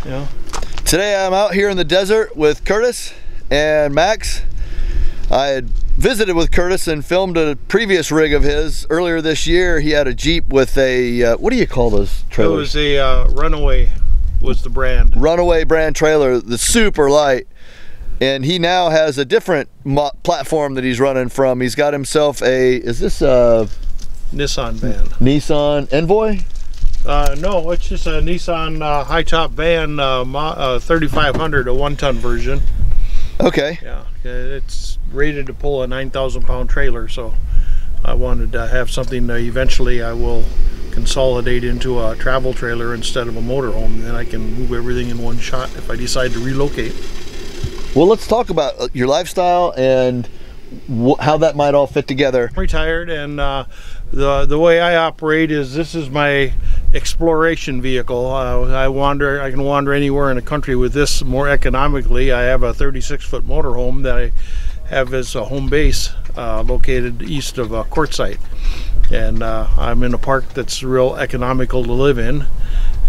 you know. Today I'm out here in the desert with Curtis and Max. I had visited with Curtis and filmed a previous rig of his earlier this year. He had a Jeep with a, what do you call those trailers? It was a Runaway was the brand. Runaway brand trailer, the super light. And he now has a different platform that he's running from. He's got himself a, is this a Nissan van? Nissan Envoy? No, it's just a Nissan high top van, 3500, a 1-ton version. Okay. Yeah, it's rated to pull a 9,000 pound trailer, so I wanted to have something eventually I will consolidate into a travel trailer instead of a motorhome. Then I can move everything in one shot if I decide to relocate. Well, let's talk about your lifestyle and how that might all fit together. I'm retired, and the way I operate is this is my exploration vehicle. I can wander anywhere in the country with this more economically. I have a 36-foot motorhome that I have as a home base located east of Quartzsite, and I'm in a park that's real economical to live in.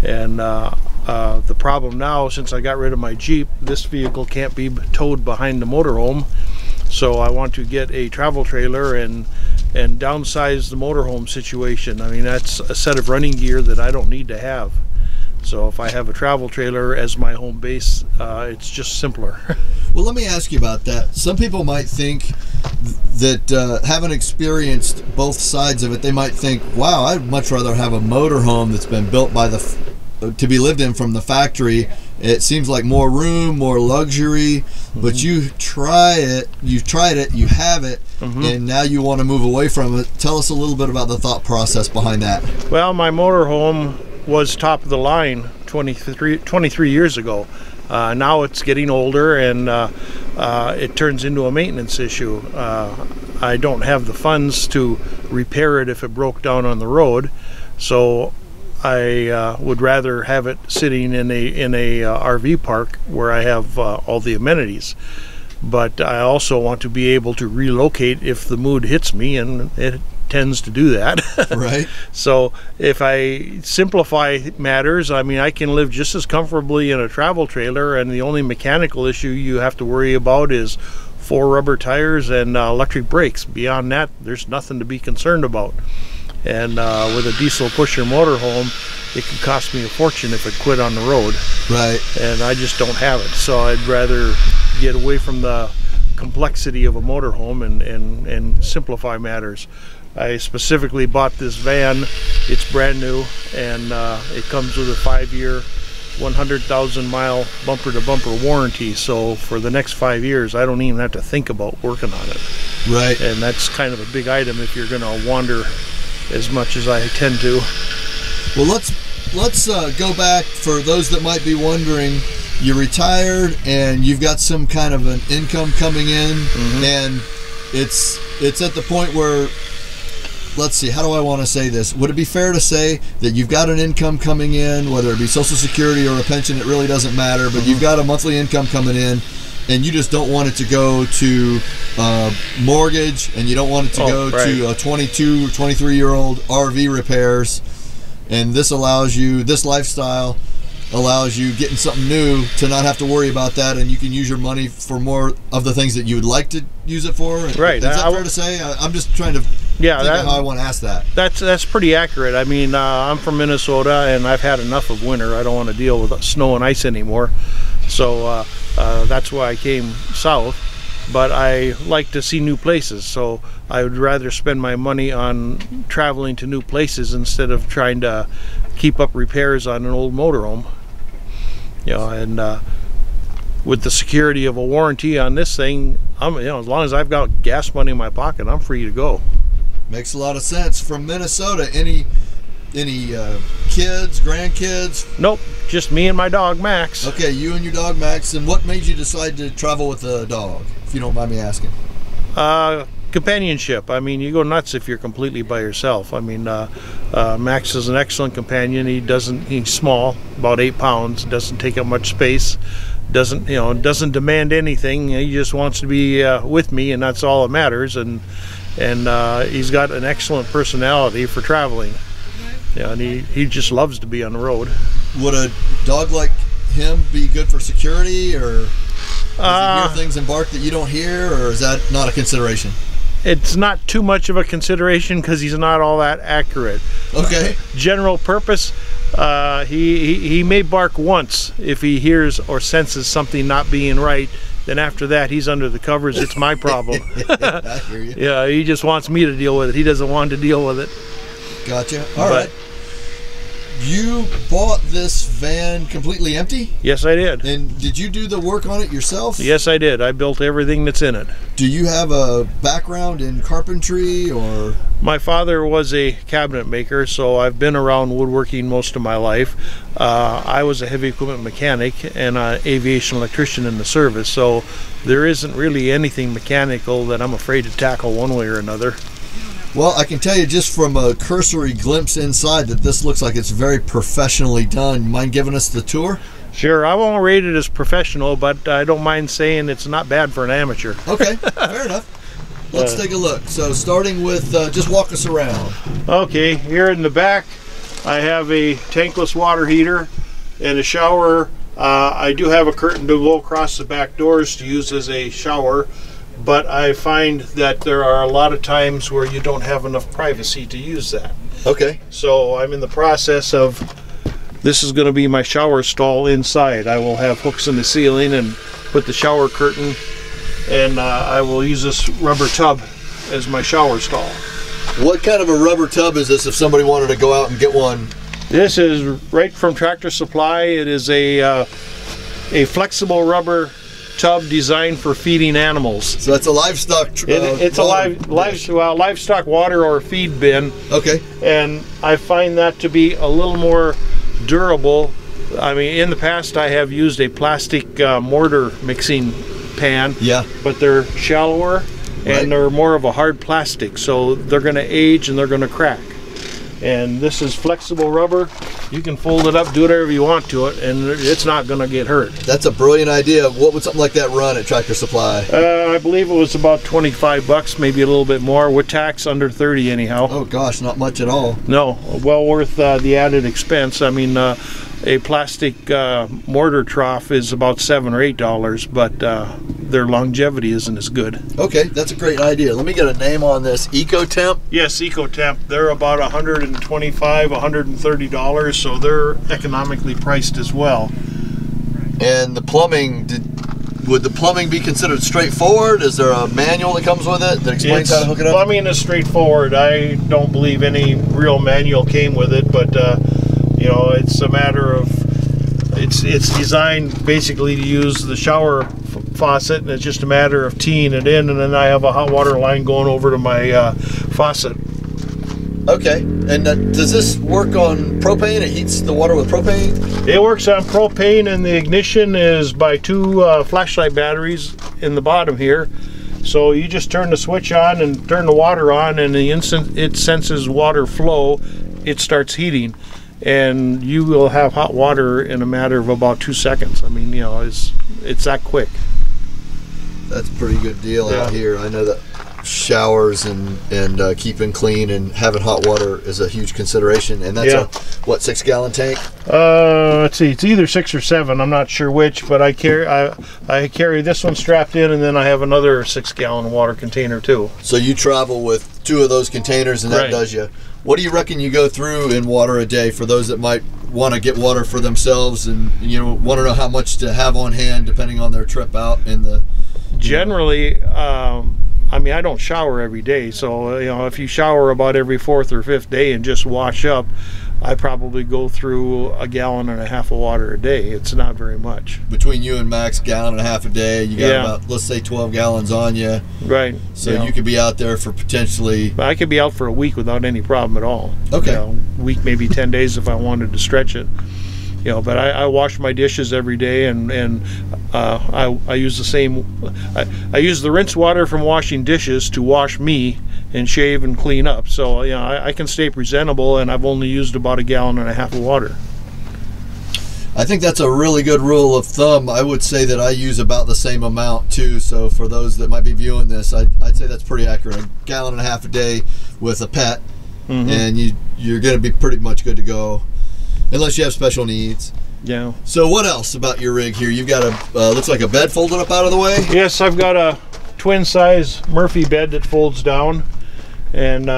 And the problem now, since I got rid of my Jeep, this vehicle can't be towed behind the motorhome, so I want to get a travel trailer and downsize the motorhome situation. I mean, that's a set of running gear that I don't need to have. So if I have a travel trailer as my home base, it's just simpler. Well, let me ask you about that. Some people might think that haven't experienced both sides of it, they might think, wow, I'd much rather have a motorhome that's been built by to be lived in from the factory. It seems like more room, more luxury, but you've tried it, you have it, and now you want to move away from it. Tell us a little bit about the thought process behind that. Well, my motorhome was top of the line 23 years ago. Now it's getting older, and it turns into a maintenance issue. I don't have the funds to repair it if it broke down on the road, so I would rather have it sitting in a RV park where I have all the amenities. But I also want to be able to relocate if the mood hits me, and it tends to do that. Right. So if I simplify matters, I mean, I can live just as comfortably in a travel trailer, and the only mechanical issue you have to worry about is 4 rubber tires and electric brakes. Beyond that, there's nothing to be concerned about. And with a diesel pusher motorhome, it could cost me a fortune if it quit on the road. Right. And I just don't have it, so I'd rather get away from the complexity of a motorhome and simplify matters. I specifically bought this van. It's brand new, and it comes with a 5-year 100,000 mile bumper to bumper warranty, so for the next 5 years I don't even have to think about working on it. Right. And that's kind of a big item if you're going to wander as much as I tend to. Well, let's go back for those that might be wondering. You're retired and you've got some kind of an income coming in, and it's at the point where, let's see, how do I want to say this? Would it be fair to say that you've got an income coming in, whether it be Social Security or a pension, it really doesn't matter, but you've got a monthly income coming in, and you just don't want it to go to mortgage, and you don't want it to go to a 22 or 23-year-old RV repairs, and this lifestyle allows you getting something new to not have to worry about that, and you can use your money for more of the things that you would like to use it for. Right. Is that fair to say? I'm just trying to think of how I want to ask that. That's pretty accurate. I mean, I'm from Minnesota, and I've had enough of winter. I don't want to deal with snow and ice anymore. So that's why I came south. But I like to see new places, so I would rather spend my money on traveling to new places instead of trying to keep up repairs on an old motorhome. You know, and with the security of a warranty on this thing, as long as I've got gas money in my pocket, I'm free to go. Makes a lot of sense. From Minnesota, any kids, grandkids? Nope, just me and my dog Max. Okay, you and your dog Max. And what made you decide to travel with a dog, if you don't mind me asking? Companionship. I mean, you go nuts if you're completely by yourself. I mean, Max is an excellent companion. He's small, about 8 pounds, doesn't take up much space, doesn't demand anything. He just wants to be with me, and that's all that matters. And he's got an excellent personality for traveling. Yeah, and he just loves to be on the road. Would a dog like him be good for security, or does he hear things and bark that you don't hear, or is that not a consideration? It's not too much of a consideration because he's not all that accurate. Okay. General purpose, he may bark once if he hears or senses something not being right. Then after that, he's under the covers. It's my problem. I hear you. Yeah, he just wants me to deal with it. He doesn't want to deal with it. Gotcha. All right. You bought this van completely empty? Yes, I did. And did you do the work on it yourself? Yes, I did. I built everything that's in it. Do you have a background in carpentry, or? My father was a cabinet maker, so I've been around woodworking most of my life. I was a heavy equipment mechanic and an aviation electrician in the service, so there isn't really anything mechanical that I'm afraid to tackle one way or another. Well, I can tell you just from a cursory glimpse inside that this looks like it's very professionally done. Mind giving us the tour? Sure, I won't rate it as professional, but I don't mind saying it's not bad for an amateur. Okay, fair enough. Let's take a look. So starting with, just walk us around. Okay, here in the back, I have a tankless water heater and a shower. I do have a curtain to go across the back doors to use as a shower. But I find that there are a lot of times where you don't have enough privacy to use that. Okay. So I'm in the process of, this is going to be my shower stall inside. I will have hooks in the ceiling and put the shower curtain, and I will use this rubber tub as my shower stall. What kind of a rubber tub is this if somebody wanted to go out and get one? This is right from Tractor Supply. It is a flexible rubber tub designed for feeding animals. So it's a livestock it's a livestock water or feed bin. Okay. And I find that to be a little more durable. I mean, in the past I have used a plastic mortar mixing pan. Yeah. But they're shallower and they're more of a hard plastic, so they're going to age and they're going to crack. And this is flexible rubber. You can fold it up, do whatever you want to it, and it's not going to get hurt. That's a brilliant idea. What would something like that run at Tractor Supply? I believe it was about 25 bucks, maybe a little bit more, with tax under 30 anyhow. Oh gosh, not much at all. No, well worth the added expense. I mean, a plastic mortar trough is about $7 or $8, but their longevity isn't as good. Okay, that's a great idea. Let me get a name on this. EcoTemp? Yes, EcoTemp. They're about $125, $130, so they're economically priced as well. And the plumbing, would the plumbing be considered straightforward? Is there a manual that comes with it that explains how to hook it up? Plumbing is straightforward. I don't believe any real manual came with it, but you know, it's a matter of, it's designed basically to use the shower faucet, and it's just a matter of teeing it in, and then I have a hot water line going over to my faucet. Okay, and does this work on propane? It heats the water with propane? It works on propane, and the ignition is by two flashlight batteries in the bottom here. So you just turn the switch on and turn the water on, and the instant it senses water flow, it starts heating. And you will have hot water in a matter of about 2 seconds. I mean, you know, it's that quick. That's a pretty good deal out here. I know that showers and keeping clean and having hot water is a huge consideration. And that's a, what, 6-gallon tank? Let's see, it's either 6 or 7. I'm not sure which, but I carry this one strapped in, and then I have another 6-gallon water container too. So you travel with 2 of those containers, and that does you. What do you reckon you go through in water a day for those that might want to get water for themselves and, you know, want to know how much to have on hand depending on their trip out in the... Generally, I mean, I don't shower every day, so, you know, if you shower about every 4th or 5th day and just wash up, I probably go through 1.5 gallons of water a day. It's not very much. Between you and Max, 1.5 gallons a day, you got about, let's say, 12 gallons on you. Right. So you could be out there for potentially... I could be out for a week without any problem at all. Okay. You know, week, maybe 10 days if I wanted to stretch it. You know, but I wash my dishes every day, and I use the same. I use the rinse water from washing dishes to wash me and shave and clean up. So, you know, I can stay presentable, and I've only used about 1.5 gallons of water. I think that's a really good rule of thumb. I would say that I use about the same amount too. So for those that might be viewing this, I'd say that's pretty accurate. 1.5 gallons a day with a pet, and you're going to be pretty much good to go. Unless you have special needs. Yeah. So what else about your rig here? You've got a looks like a bed folded up out of the way. Yes, I've got a twin size Murphy bed that folds down, and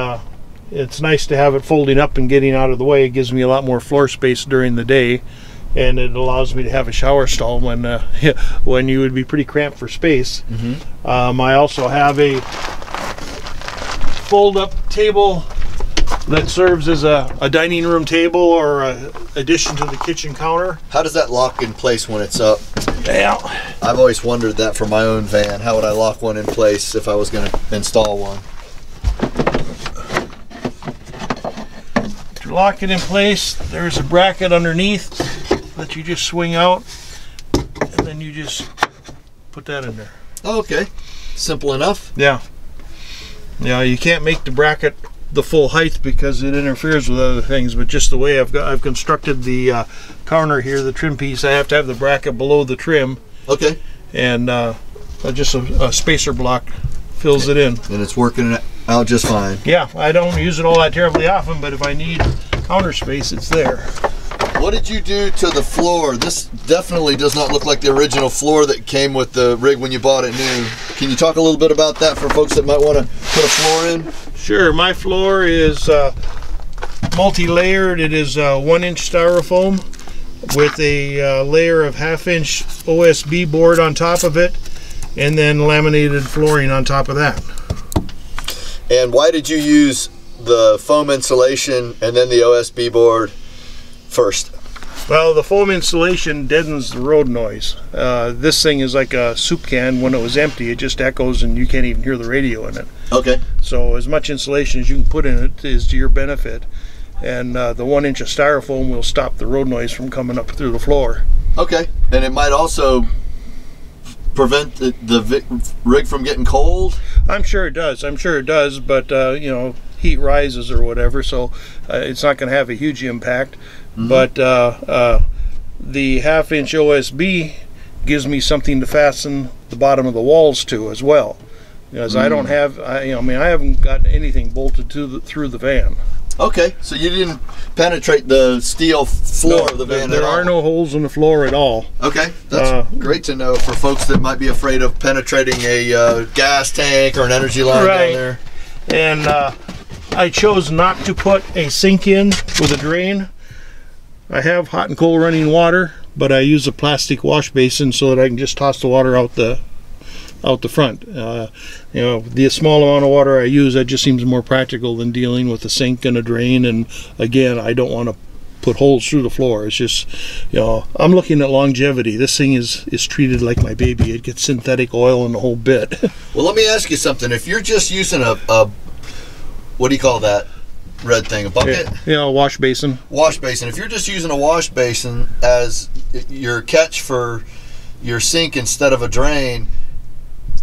it's nice to have it folding up and getting out of the way. It gives me a lot more floor space during the day, and it allows me to have a shower stall when when you would be pretty cramped for space. I also have a fold up table that serves as a dining room table or a addition to the kitchen counter. How does that lock in place when it's up? Yeah. I've always wondered that for my own van. How would I lock one in place if I was going to install one? To lock it in place, there's a bracket underneath that you just swing out, and then you just put that in there. Oh, okay. Simple enough. Yeah. Yeah, you can't make the bracket the full height because it interferes with other things, but just the way I've constructed the counter here, the trim piece, I have to have the bracket below the trim. Okay. And just a spacer block fills it in. And it's working out just fine. Yeah, I don't use it all that terribly often, but if I need counter space, it's there. What did you do to the floor? This definitely does not look like the original floor that came with the rig when you bought it new. Can you talk a little bit about that for folks that might want to put a floor in? Sure. My floor is multi-layered. It is 1-inch styrofoam with a layer of 1/2-inch OSB board on top of it, and then laminated flooring on top of that. And why did you use the foam insulation and then the OSB board first? Well, the foam insulation deadens the road noise. This thing is like a soup can. When it was empty, it just echoes and you can't even hear the radio in it. Okay. So as much insulation as you can put in it is to your benefit. And the 1-inch of styrofoam will stop the road noise from coming up through the floor. Okay. And it might also prevent the rig from getting cold? I'm sure it does. I'm sure it does, but you know, heat rises or whatever, so it's not going to have a huge impact. But the 1/2-inch OSB gives me something to fasten the bottom of the walls to as well, because I don't have, I haven't got anything bolted to through the van. Okay, so you didn't penetrate the steel floor of the van there at all? are no holes in the floor at all. Okay, that's great to know for folks that might be afraid of penetrating a gas tank or an energy line down there. And I chose not to put a sink in with a drain. I have hot and cold running water, but I use a plastic wash basin so that I can just toss the water out the front. You know, the small amount of water I use, that just seems more practical than dealing with a sink and a drain. And again, I don't want to put holes through the floor. It's just, you know, I'm looking at longevity. This thing is treated like my baby. It gets synthetic oil and the whole bit. Well, let me ask you something. If you're just using a what do you call that red thing, a bucket? Yeah, a wash basin. Wash basin. If you're just using a wash basin as your catch for your sink instead of a drain,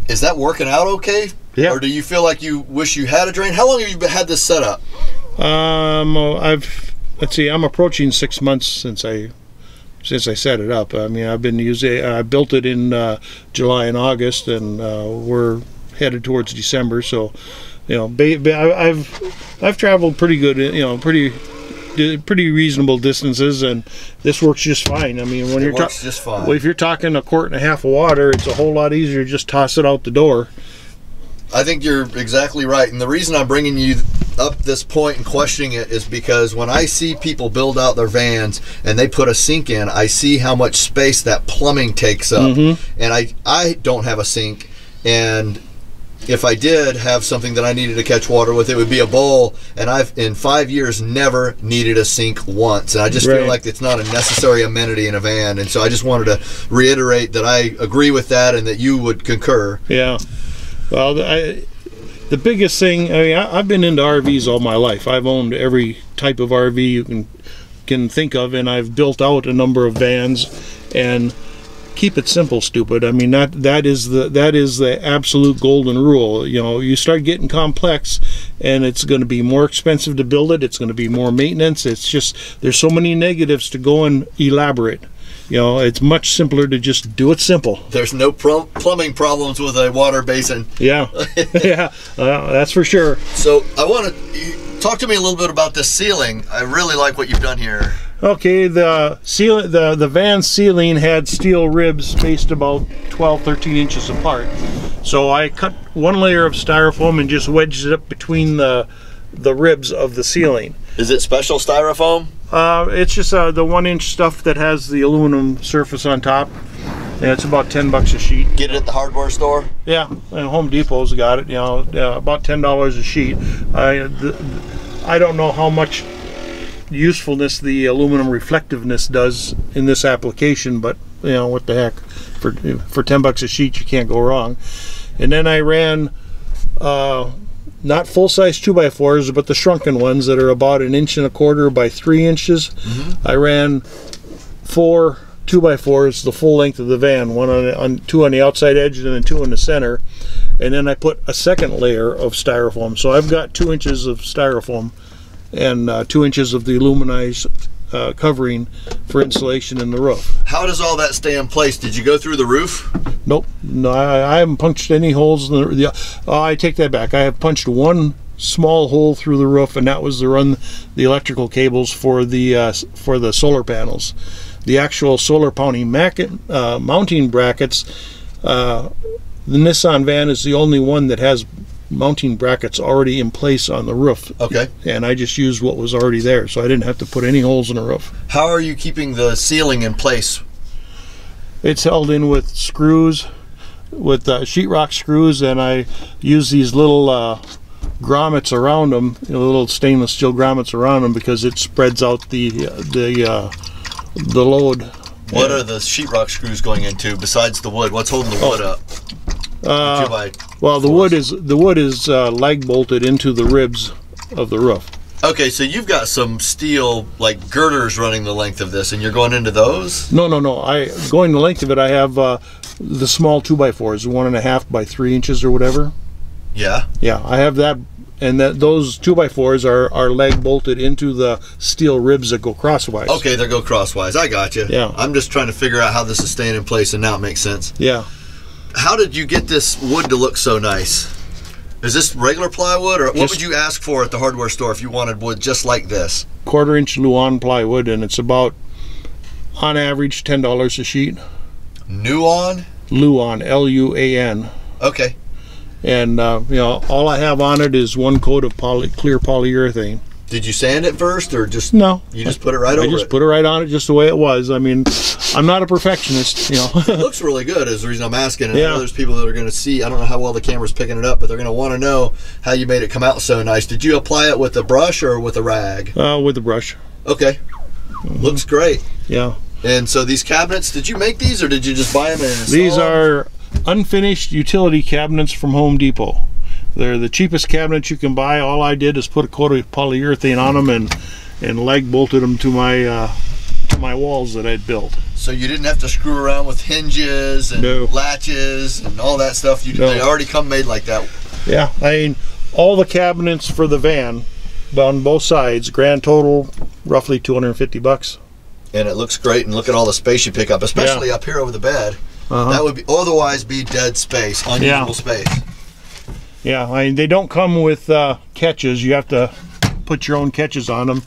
is that working out okay? Yeah. Or do you feel like you wish you had a drain? How long have you had this set up? Let's see, I'm approaching 6 months since I set it up. I mean, I've been using. I built it in July and August, and we're headed towards December. So, you know, I've traveled pretty good. You know, pretty reasonable distances, and this works just fine. I mean, when if you're talking 1.5 quarts of water, it's a whole lot easier to just toss it out the door. I think you're exactly right, and the reason I'm bringing you up this point and questioning it is because when I see people build out their vans and they put a sink in, I see how much space that plumbing takes up. And I don't have a sink, and if I did have something that I needed to catch water with, it would be a bowl, and I've in 5 years never needed a sink once, and I just feel like it's not a necessary amenity in a van. And so I just wanted to reiterate that I agree with that and that you would concur. Yeah. Well, the biggest thing, I mean, I've been into RVs all my life. I've owned every type of RV you can think of, and I've built out a number of vans. And keep it simple, stupid. I mean, that is the absolute golden rule. You know, you start getting complex, and it's going to be more expensive to build it. It's going to be more maintenance. It's just, there's so many negatives to go and elaborate. You know, it's much simpler to just do it simple. There's no plumbing problems with a water basin. Yeah, yeah, that's for sure. So I want to talk to me a little bit about this ceiling. I really like what you've done here. Okay, the van ceiling had steel ribs spaced about 12-13 inches apart. So I cut one layer of styrofoam and just wedged it up between the ribs of the ceiling. Is it special styrofoam? It's just the 1-inch stuff that has the aluminum surface on top. Yeah, it's about $10 a sheet. Get it at the hardware store? Yeah, and Home Depot's got it. You know, about $10 a sheet. I don't know how much usefulness the aluminum reflectiveness does in this application, but you know, what the heck, for $10 a sheet you can't go wrong. And then I ran not full-size 2x4s, but the shrunken ones that are about 1 1/4 inches by 3 inches. I ran 4 2x4s the full length of the van, two on the outside edge and then 2 in the center, and then I put a second layer of styrofoam. So I've got 2 inches of styrofoam and 2 inches of the aluminized covering for insulation in the roof. How does all that stay in place? Did you go through the roof? Nope, no, I haven't punched any holes in the I take that back. I have punched one small hole through the roof, and that was to run the electrical cables for the solar panels. The actual solar mounting brackets, the Nissan van is the only one that has mounting brackets already in place on the roof. Okay. And I just used what was already there, so I didn't have to put any holes in the roof. How are you keeping the ceiling in place? It's held in with screws, with sheetrock screws, and I use these little grommets around them, little stainless steel grommets around them, because it spreads out the load. What are the sheetrock screws going into besides the wood? What's holding the wood up? Well, the wood is leg bolted into the ribs of the roof. Okay, so you've got some steel like girders running the length of this, and you're going into those? No. Going the length of it, I have the small 2x4s, 1.5 by 3 inches or whatever. Yeah. Yeah, I have that, and those 2x4s are leg bolted into the steel ribs that go crosswise. Okay, they go crosswise. I got you. Yeah. I'm just trying to figure out how this is staying in place, and now it makes sense. Yeah. How did you get this wood to look so nice? Is this regular plywood, or what would you ask for at the hardware store if you wanted wood just like this? 1/4 inch Luan plywood, and it's about, on average, $10 a sheet. Luan? Luan, L-U-A-N. Okay. And you know, all I have on it is one coat of clear polyurethane. Did you sand it first, or just no? You just put it right over it? I just put it right on it, just the way it was. I mean, I'm not a perfectionist, you know. It looks really good, is the reason I'm asking. And yeah. I know there's people that are going to see. I don't know how well the camera's picking it up, but they're going to want to know how you made it come out so nice. Did you apply it with a brush or with a rag? With a brush. Okay. Looks great. Yeah. And so these cabinets, did you make these, or did you just buy them and install These them? are unfinished utility cabinets from Home Depot. They're the cheapest cabinets you can buy. All I did is put a coat of polyurethane on them and leg bolted them to my walls that I'd built. So you didn't have to screw around with hinges and latches and all that stuff. They already come made like that. Yeah, I mean, all the cabinets for the van on both sides, grand total roughly $250. And it looks great, and look at all the space you pick up, especially up here over the bed. That would otherwise be dead space, unusable space. Yeah, I mean, they don't come with catches. You have to put your own catches on them.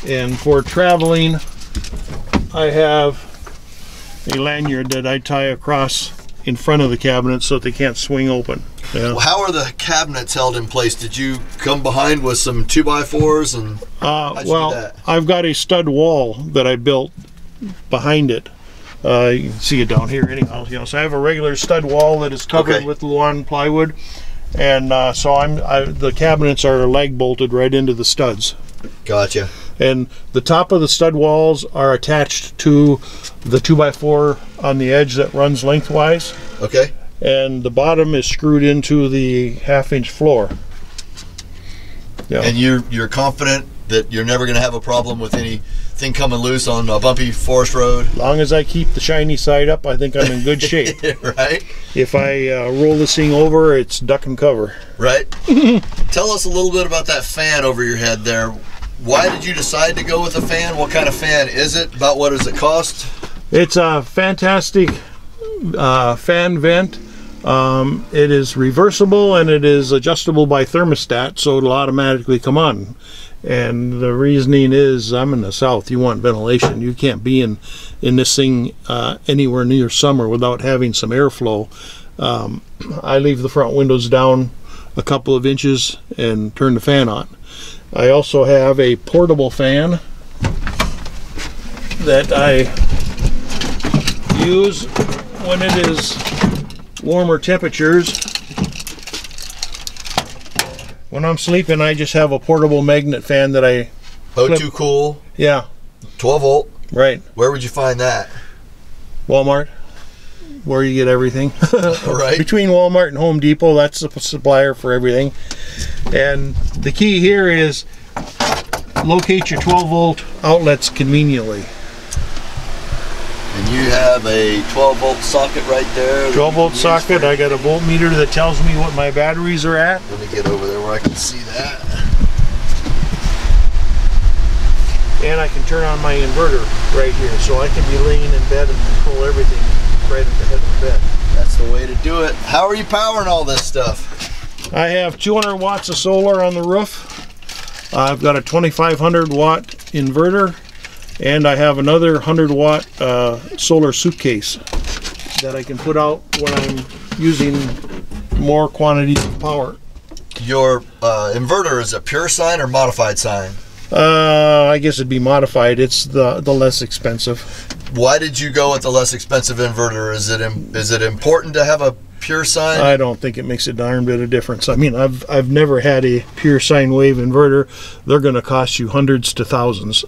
And for traveling, I have a lanyard that I tie across in front of the cabinet so that they can't swing open. Yeah. Well, how are the cabinets held in place? Did you come behind with some 2x4s and? Well, I've got a stud wall that I built behind it. You can see it down here anyhow. You know, so I have a regular stud wall that is covered with Luan plywood, and so the cabinets are leg bolted right into the studs. Gotcha. And the top of the stud walls are attached to the 2x4 on the edge that runs lengthwise. Okay. And the bottom is screwed into the 1/2 inch floor. Yeah. And you're confident that you're never going to have a problem with anything coming loose on a bumpy forest road? As long as I keep the shiny side up, I think I'm in good shape. Right. If I roll this thing over, it's duck and cover. Right. Tell us a little bit about that fan over your head there. Why did you decide to go with a fan? What kind of fan is it? About what does it cost? It's a fantastic fan vent. It is reversible and it is adjustable by thermostat, so it'll automatically come on. And the reasoning is, I'm in the south, you want ventilation. You can't be in this thing anywhere near summer without having some airflow. I leave the front windows down a couple of inches and turn the fan on. I also have a portable fan that I use when it is warmer temperatures. When I'm sleeping, I just have a portable magnet fan that I O2 Cool. Yeah. 12 volt. Right. Where would you find that? Walmart, where you get everything. Right. Between Walmart and Home Depot, that's the supplier for everything. And the key here is locate your 12 volt outlets conveniently. And you have a 12 volt socket right there. 12 volt socket. I got a voltmeter that tells me what my batteries are at. Let me get over there where I can see that. And I can turn on my inverter right here, so I can be laying in bed and control everything right at the head of the bed. That's the way to do it. How are you powering all this stuff? I have 200 watts of solar on the roof. I've got a 2500 watt inverter, and I have another 100 watt solar suitcase that I can put out when I'm using more quantities of power. Your inverter is a pure sine or modified sine? I guess it'd be modified. It's the less expensive. Why did you go with the less expensive inverter? Is it important to have a pure sine? I don't think it makes a darn bit of difference. I mean, I've never had a pure sine wave inverter. They're going to cost you hundreds to thousands,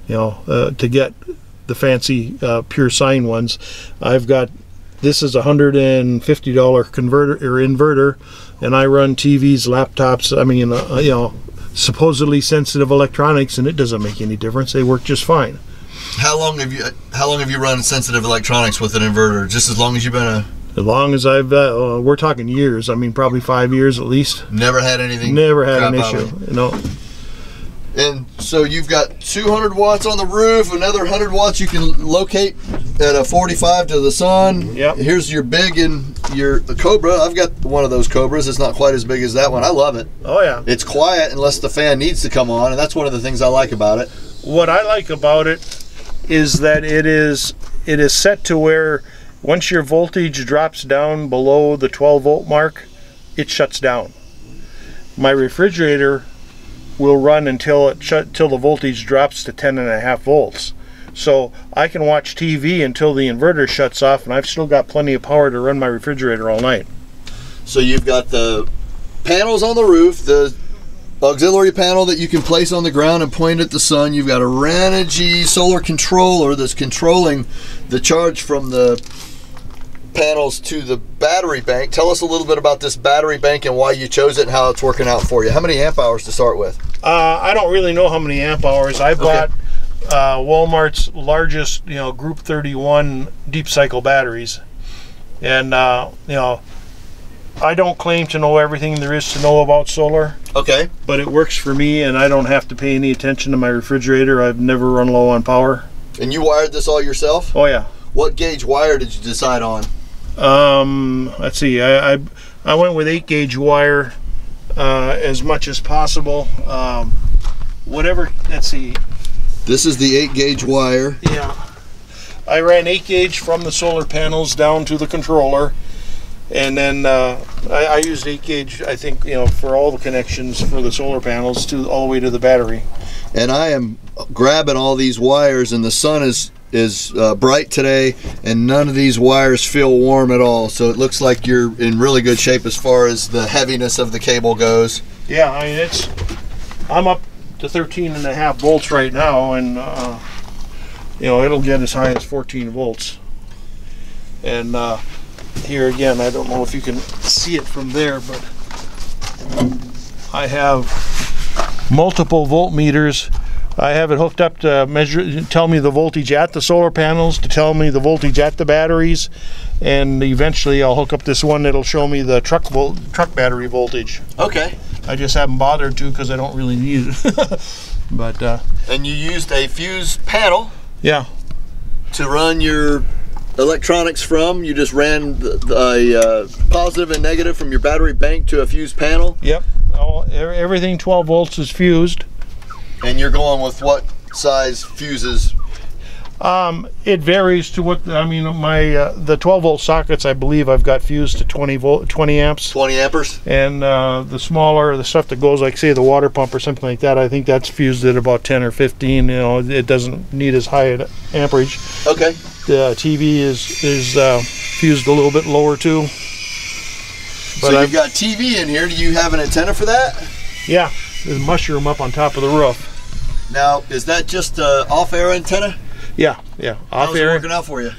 you know, to get the fancy pure sine ones. I've got, this is a $150 converter or inverter, and I run TVs, laptops. I mean, you know, supposedly sensitive electronics, and it doesn't make any difference. They work just fine. How long have you run sensitive electronics with an inverter? Just as long as you've been a... As long as I've, we're talking years. I mean, probably 5 years at least. Never had anything? Never had an issue, you know. And so you've got 200 watts on the roof, another 100 watts you can locate at a 45 to the sun. Yep. Here's your big and your Cobra. I've got one of those Cobras. It's not quite as big as that one. I love it. Oh yeah. It's quiet unless the fan needs to come on, and that's one of the things I like about it. What I like about it is that it is set to where once your voltage drops down below the 12 volt mark, it shuts down. My refrigerator will run until the voltage drops to 10.5 volts. So I can watch TV until the inverter shuts off, and I've still got plenty of power to run my refrigerator all night. So you've got the panels on the roof, the auxiliary panel that you can place on the ground and point at the sun. You've got a Renogy solar controller that's controlling the charge from the panels to the battery bank. Tell us a little bit about this battery bank and why you chose it and how it's working out for you. How many amp hours to start with? I don't really know how many amp hours. I bought Walmart's largest, you know, Group 31 deep cycle batteries, and you know, I don't claim to know everything there is to know about solar. Okay. But it works for me, and I don't have to pay any attention to my refrigerator. I've never run low on power. And you wired this all yourself? Oh yeah. What gauge wire did you decide on? Let's see. I went with 8 gauge wire as much as possible. Whatever. Let's see. This is the 8 gauge wire. Yeah. I ran 8 gauge from the solar panels down to the controller, and then I used 8 gauge. I think, you know, for all the connections for the solar panels to all the way to the battery. And I am grabbing all these wires, and the sun is bright today, and none of these wires feel warm at all, so it looks like you're in really good shape as far as the heaviness of the cable goes. Yeah, I mean, I'm up to 13.5 volts right now, and you know, it'll get as high as 14 volts. And here again, I don't know if you can see it from there, but I have multiple voltmeters. I have it hooked up to tell me the voltage at the solar panels, to tell me the voltage at the batteries, and eventually I'll hook up this one that'll show me the truck battery voltage. Okay. I just haven't bothered to because I don't really need it. But and you used a fuse panel. Yeah. To run your electronics from. You just ran the positive and negative from your battery bank to a fuse panel. Yep. Everything 12 volts is fused. And you're going with what size fuses? It varies to what, I mean, my the 12 volt sockets, I believe I've got fused to 20 amps. 20 amperes? And the smaller, the stuff that goes like, say, the water pump or something like that, I think that's fused at about 10 or 15. You know, it doesn't need as high an amperage. Okay. The TV is fused a little bit lower too. But so you've got TV in here. Do you have an antenna for that? Yeah, there's a mushroom up on top of the roof. Now, is that just an off-air antenna? Yeah. How's it working out for you?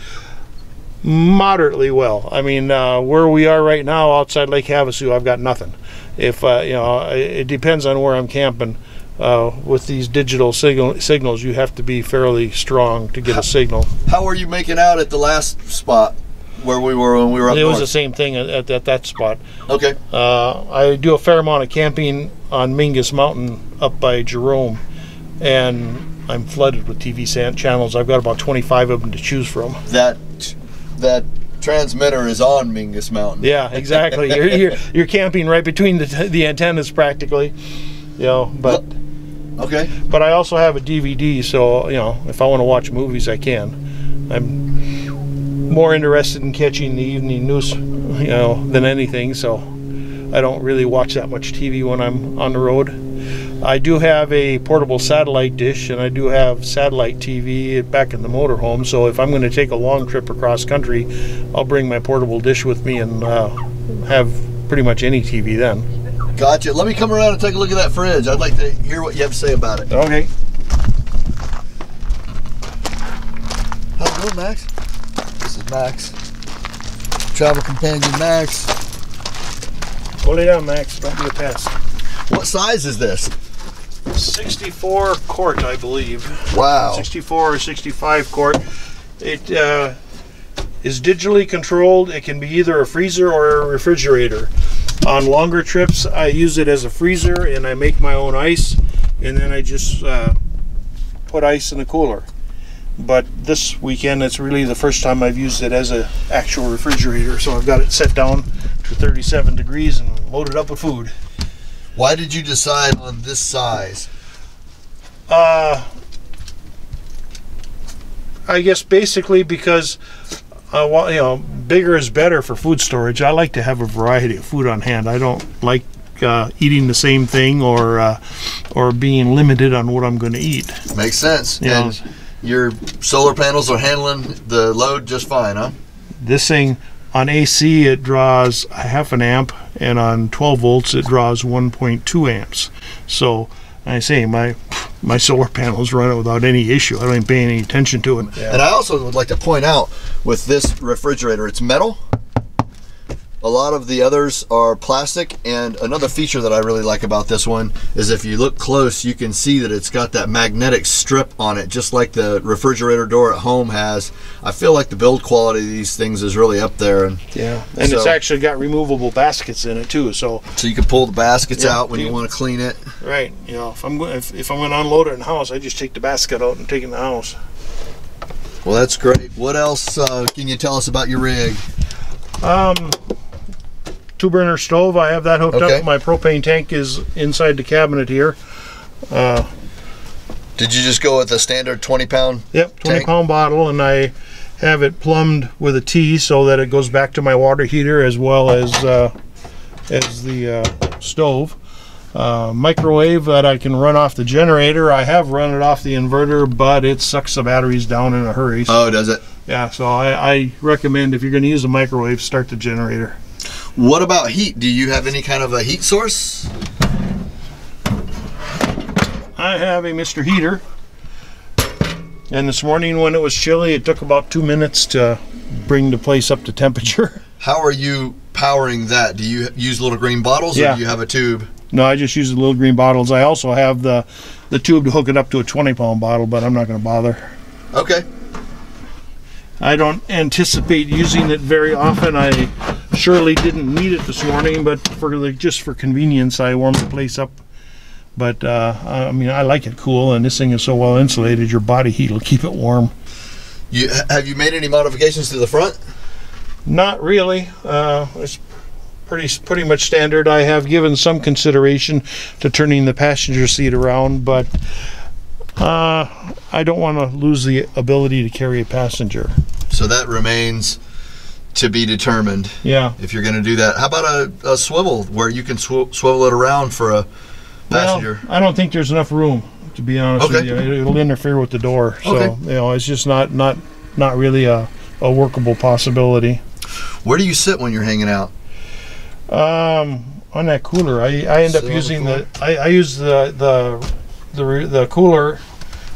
Moderately well. I mean, where we are right now outside Lake Havasu, I've got nothing. If you know, it depends on where I'm camping. With these digital signals, you have to be fairly strong to get a signal. How were you making out at the last spot where we were when we were up north? It was the same thing at that spot. Okay. I do a fair amount of camping on Mingus Mountain up by Jerome, and I'm flooded with TV channels. I've got about 25 of them to choose from. That transmitter is on Mingus Mountain. Yeah, exactly. you're camping right between the antennas practically. You know, but okay. But I also have a DVD, so you know, if I want to watch movies, I can. I'm more interested in catching the evening news, you know, than anything. So I don't really watch that much TV when I'm on the road. I do have a portable satellite dish, and I do have satellite TV back in the motorhome. So if I'm going to take a long trip across country, I'll bring my portable dish with me and have pretty much any TV then. Gotcha. Let me come around and take a look at that fridge. I'd like to hear what you have to say about it. Okay. How's it going, Max? This is Max. Travel companion Max. Hold it down, Max. Don't be a pest. What size is this? 64 quart, I believe. Wow. 64 or 65 quart. It is digitally controlled. It can be either a freezer or a refrigerator. On longer trips, I use it as a freezer, and I make my own ice, and then I just put ice in the cooler. But this weekend, it's really the first time I've used it as an actual refrigerator, so I've got it set down to 37 degrees and loaded up with food. Why did you decide on this size? I guess basically because you know, bigger is better for food storage. I like to have a variety of food on hand. I don't like eating the same thing or being limited on what I'm going to eat. Makes sense. You know, your solar panels are handling the load just fine, huh? This thing on AC, it draws a half an amp, and on 12 volts it draws 1.2 amps. So I say my solar panels run it without any issue. I don't even pay any attention to it. Yeah. And I also would like to point out with this refrigerator, it's metal. A lot of the others are plastic, and another feature that I really like about this one is if you look close, you can see that it's got that magnetic strip on it, just like the refrigerator door at home has. I feel like the build quality of these things is really up there. And yeah, and so, it's actually got removable baskets in it too, so you can pull the baskets out when you want to clean it. Right. You know, if I'm going to unload it in the house, I just take the basket out and take it in the house. Well, that's great. What else can you tell us about your rig? 2-burner stove. I have that hooked up. My propane tank is inside the cabinet here. Did you just go with a standard 20-pound? Yep, 20-pound bottle, and I have it plumbed with a T so that it goes back to my water heater as well as the stove. Microwave that I can run off the generator. I have run it off the inverter, but it sucks the batteries down in a hurry. So, oh, does it? Yeah, so I recommend if you're going to use a microwave, start the generator. What about heat? Do you have any kind of a heat source? I have a Mr. Heater, and this morning when it was chilly, it took about 2 minutes to bring the place up to temperature. How are you powering that? Do you use little green bottles, or do you have a tube? No, I just use the little green bottles. I also have the tube to hook it up to a 20-pound bottle, but I'm not going to bother. Okay. I don't anticipate using it very often. I surely didn't need it this morning, but just for convenience, I warmed the place up. But I mean, I like it cool, and this thing is so well insulated, your body heat will keep it warm. Have you made any modifications to the front? Not really. It's pretty much standard. I have given some consideration to turning the passenger seat around, but I don't want to lose the ability to carry a passenger. So that remains to be determined. Yeah. If you're going to do that, how about a swivel where you can swivel it around for a passenger? Well, I don't think there's enough room, to be honest with you. It'll interfere with the door. So you know, it's just not really a workable possibility. Where do you sit when you're hanging out? On that cooler, I end up using I use the cooler.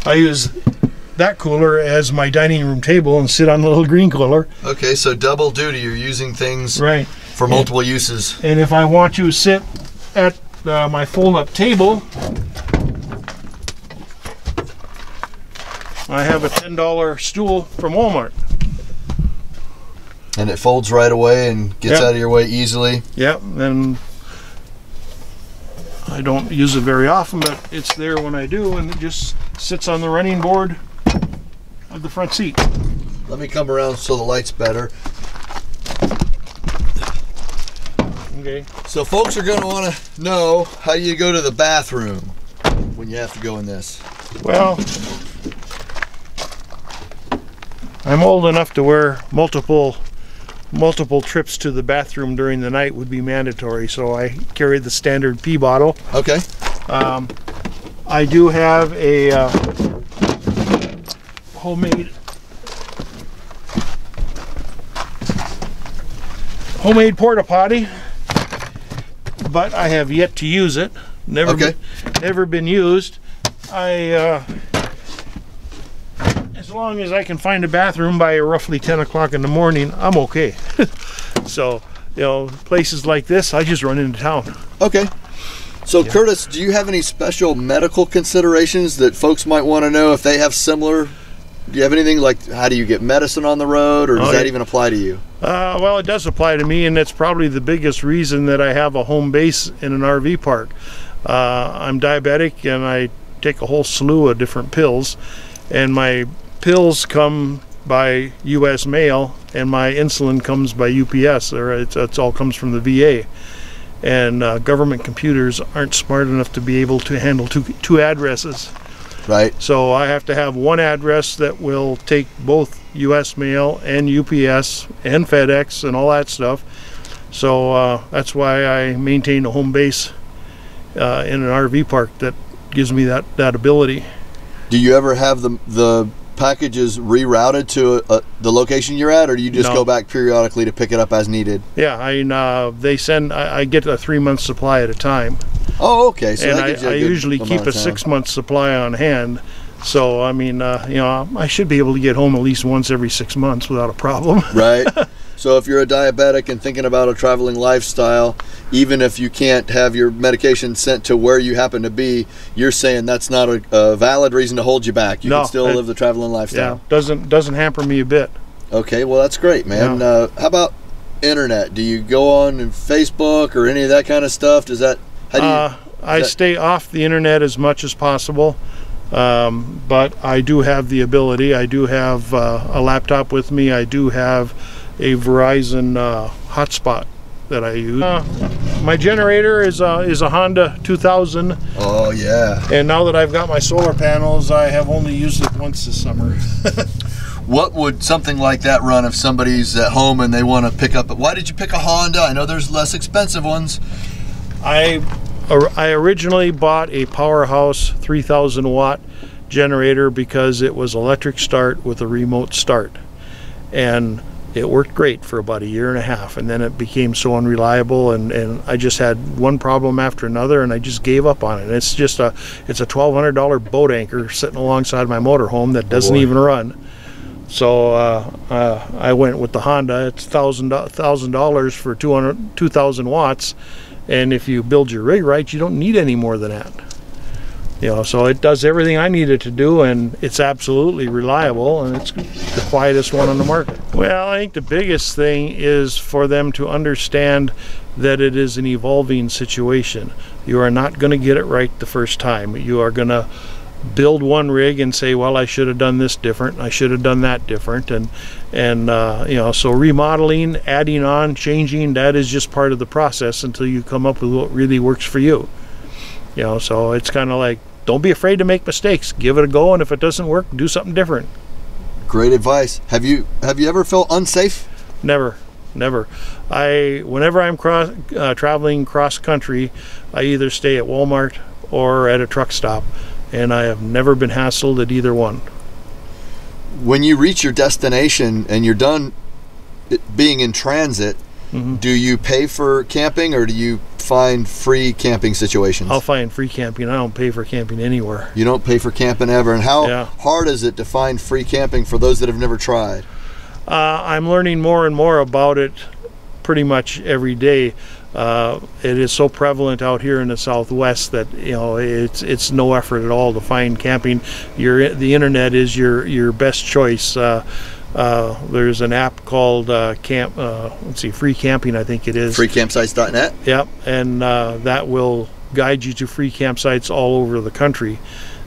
I use that cooler as my dining room table and sit on the little green cooler. Okay, so double duty. You're using things right for multiple uses. And if I want to sit at my fold-up table, I have a $10 stool from Walmart. And it folds right away and gets out of your way easily. Yep, and I don't use it very often, but it's there when I do, and it just sits on the running board of the front seat. Let me come around so the light's better. Okay. So folks are going to want to know, how do you go to the bathroom when you have to go in this? Well, I'm old enough to where multiple trips to the bathroom during the night would be mandatory, so I carry the standard pee bottle. Okay. I do have a homemade porta potty, but I have yet to use it. Never been used. As long as I can find a bathroom by roughly 10 o'clock in the morning, I'm okay. So, you know, places like this, I just run into town. Okay. So, yeah. Curtis, do you have any special medical considerations that folks might want to know if they have similar? Do you have anything like, how do you get medicine on the road, or does that even apply to you? Well, it does apply to me, and that's probably the biggest reason that I have a home base in an RV park. I'm diabetic, and I take a whole slew of different pills, and my pills come by U.S. mail, and my insulin comes by UPS, or it all comes from the VA. And government computers aren't smart enough to be able to handle two addresses. Right. So I have to have one address that will take both U.S. mail and UPS and FedEx and all that stuff. So that's why I maintain a home base in an RV park that gives me that ability. Do you ever have the packages rerouted to the location you're at, or do you just go back periodically to pick it up as needed? Yeah, I get a 3-month supply at a time. Oh, okay. So and I usually keep a 6-month supply on hand. So I mean, you know, I should be able to get home at least once every 6 months without a problem. Right. So if you're a diabetic and thinking about a traveling lifestyle, even if you can't have your medication sent to where you happen to be, you're saying that's not a valid reason to hold you back. You can still live the traveling lifestyle. Yeah, doesn't hamper me a bit. Okay, well that's great, man. Yeah. How about internet? Do you go on Facebook or any of that kind of stuff? Does that? I stay off the internet as much as possible, but I do have the ability. I do have a laptop with me. I do have a Verizon hotspot that I use. My generator is a Honda 2000. Oh yeah. And now that I've got my solar panels, I have only used it once this summer. What would something like that run if somebody's at home and they want to pick up? Why did you pick a Honda? I know there's less expensive ones. I originally bought a Powerhouse 3000 watt generator because it was electric start with a remote start, and it worked great for about 1.5 years, and then it became so unreliable, and I just had one problem after another, and I just gave up on it. It's just a $1,200 boat anchor sitting alongside my motorhome that doesn't even run. So I went with the Honda. It's $1,000 for 2,000 watts, and if you build your rig right, you don't need any more than that. You know, so it does everything I need it to do, and it's absolutely reliable, and it's the quietest one on the market. Well, I think the biggest thing is for them to understand that it is an evolving situation. You are not going to get it right the first time. You are going to build one rig and say, well, I should have done this different, I should have done that different, and you know, so remodeling, adding on, changing, that is just part of the process until you come up with what really works for you. You know, so it's kind of like, don't be afraid to make mistakes, give it a go, and if it doesn't work, do something different. Great advice. Have you ever felt unsafe? Never. Whenever I'm traveling cross country, I either stay at Walmart or at a truck stop, and I have never been hassled at either one. When you reach your destination and you're done being in transit, do you pay for camping, or do you find free camping situations? I'll find free camping. I don't pay for camping anywhere. You don't pay for camping ever. And how hard is it to find free camping for those that have never tried? I'm learning more and more about it pretty much every day. It is so prevalent out here in the Southwest that, you know, it's no effort at all to find camping. The internet is your best choice. There's an app called Free Camping, I think it is. Freecampsites.net? Yep, and that will guide you to free campsites all over the country.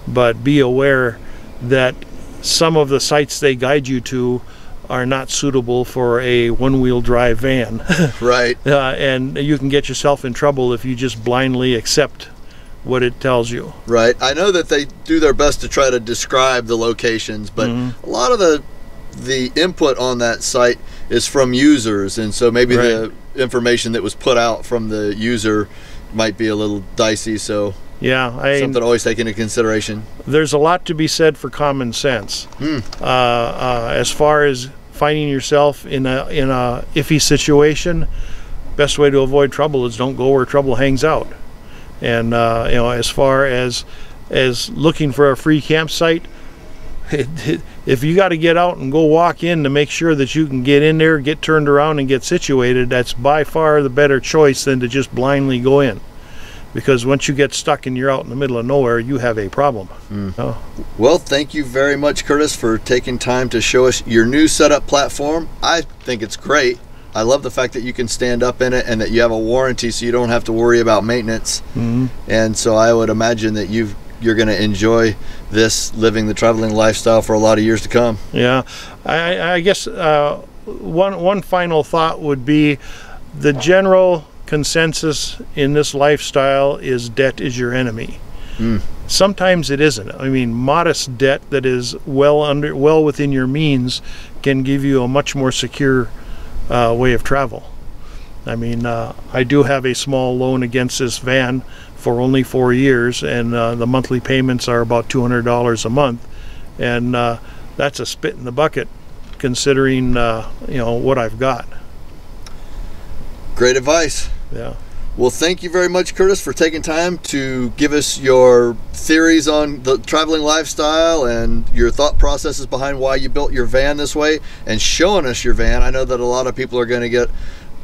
But be aware that some of the sites they guide you to are not suitable for a one-wheel drive van. Right. And you can get yourself in trouble if you just blindly accept what it tells you. Right. I know that they do their best to try to describe the locations, but a lot of the input on that site is from users, and so maybe the information that was put out from the user might be a little dicey, so something to always take into consideration. There's a lot to be said for common sense. As far as finding yourself in a iffy situation, best way to avoid trouble is don't go where trouble hangs out. And you know, as far as looking for a free campsite, if you got to get out and go walk in to make sure that you can get in there, get turned around and get situated, that's by far the better choice than to just blindly go in. Because once you get stuck and you're out in the middle of nowhere, you have a problem. Well, thank you very much, Curtis, for taking time to show us your new setup platform. I think it's great. I love the fact that you can stand up in it and that you have a warranty, so you don't have to worry about maintenance. And so I would imagine that you're going to enjoy this, living the traveling lifestyle, for a lot of years to come. Yeah, I guess one final thought would be the general consensus in this lifestyle is debt is your enemy. Sometimes it isn't. I mean, modest debt that is well within your means can give you a much more secure way of travel. I mean, I do have a small loan against this van for only 4 years, and the monthly payments are about $200 a month, and that's a spit in the bucket considering you know, what I've got. Great advice. Yeah. Well, thank you very much, Curtis, for taking time to give us your theories on the traveling lifestyle and your thought processes behind why you built your van this way, and showing us your van. I know that a lot of people are going to get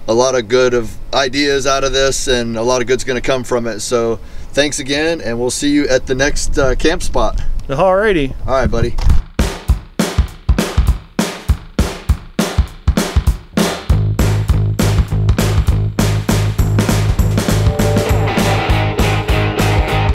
a lot of good ideas out of this, and a lot of good's going to come from it. So thanks again, and we'll see you at the next camp spot. Alrighty. All right, buddy.